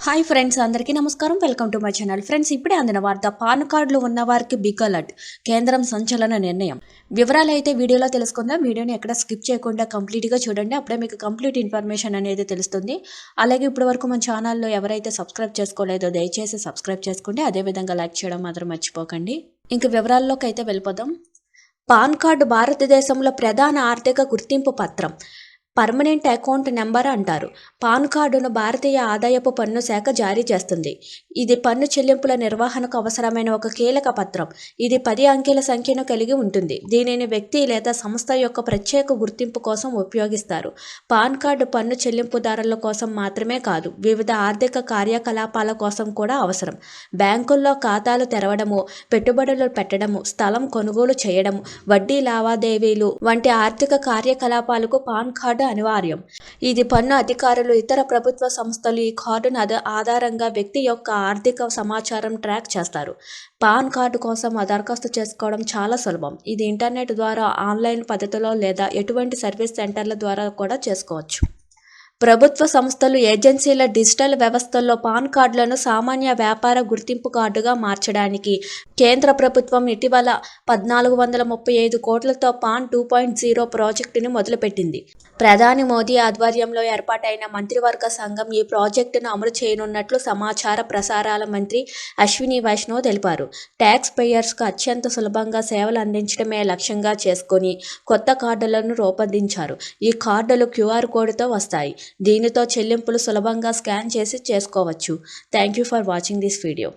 Hi friends, అందరికీ నమస్కారం. Welcome to my channel. Friends, ఇప్పుడే అందిన వార్త. పాన్ కార్డులు ఉన్న వారికి బిగ్ అలర్ట్, కేంద్రం సంచలన నిర్ణయం. వివరాలు అయితే వీడియోలో తెలుసుకుందాం. వీడియోని ఎక్కడ స్కిప్ చేయకుండా కంప్లీట్గా చూడండి. అప్పుడే మీకు కంప్లీట్ ఇన్ఫర్మేషన్ అనేది తెలుస్తుంది. అలాగే ఇప్పటి వరకు మన ఛానల్లో ఎవరైతే సబ్స్క్రైబ్ చేసుకోలేదో దయచేసి సబ్స్క్రైబ్ చేసుకోండి. అదేవిధంగా లైక్ చేయడం మాత్రం మర్చిపోకండి. ఇంక వివరాల్లోకి అయితే వెళ్ళిపోదాం. పాన్ కార్డు భారతదేశంలో ప్రధాన ఆర్థిక గుర్తింపు పత్రం, పర్మనెంట్ అకౌంట్ నెంబర్ అంటారు. పాన్ కార్డును భారతీయ ఆదాయపు పన్ను శాఖ జారీ చేస్తుంది. ఇది పన్ను చెల్లింపుల నిర్వహణకు అవసరమైన ఒక కీలక పత్రం. ఇది 10 అంకెల సంఖ్యను కలిగి ఉంటుంది. దీనిని వ్యక్తి లేదా సంస్థ యొక్క ప్రత్యేక గుర్తింపు కోసం ఉపయోగిస్తారు. పాన్ కార్డు పన్ను చెల్లింపుదారుల కోసం మాత్రమే కాదు, వివిధ ఆర్థిక కార్యకలాపాల కోసం కూడా అవసరం. బ్యాంకుల్లో ఖాతాలు తెరవడము, పెట్టుబడులు పెట్టడము, స్థలం కొనుగోలు చేయడము, వడ్డీ లావాదేవీలు వంటి ఆర్థిక కార్యకలాపాలకు పాన్ కార్డు అనివార్యం. ఇది పన్ను అధికారులు, ఇతర ప్రభుత్వ సంస్థలు ఈ కార్డును ఆధారంగా వ్యక్తి యొక్క ఆర్థిక సమాచారం ట్రాక్ చేస్తారు. పాన్ కార్డు కోసం దరఖాస్తు చేసుకోవడం చాలా సులభం. ఇది ఇంటర్నెట్ ద్వారా, ఆన్లైన్ పద్ధతిలో లేదా ఎటువంటి సర్వీస్ సెంటర్ల ద్వారా కూడా చేసుకోవచ్చు. ప్రభుత్వ సంస్థలు, ఏజెన్సీల డిజిటల్ వ్యవస్థల్లో పాన్ కార్డులను సామాన్య వ్యాపార గుర్తింపు కార్డుగా మార్చడానికి కేంద్ర ప్రభుత్వం ఇటీవల 1435 కోట్లతో పాన్ 2.0 ప్రాజెక్టును మొదలుపెట్టింది. ప్రధాని మోదీ ఆధ్వర్యంలో ఏర్పాటైన మంత్రివర్గ సంఘం ఈ ప్రాజెక్టును అమలు చేయనున్నట్లు సమాచార ప్రసారాల మంత్రి అశ్విని వైష్ణవ్ తెలిపారు. ట్యాక్స్ పేయర్స్కు అత్యంత సులభంగా సేవలు అందించడమే లక్ష్యంగా చేసుకుని కొత్త కార్డులను రూపొందించారు. ఈ కార్డులు QR కోడ్తో వస్తాయి. దీనితో చెల్లింపులు సులభంగా స్కాన్ చేసి చేసుకోవచ్చు. Thank you for watching this video.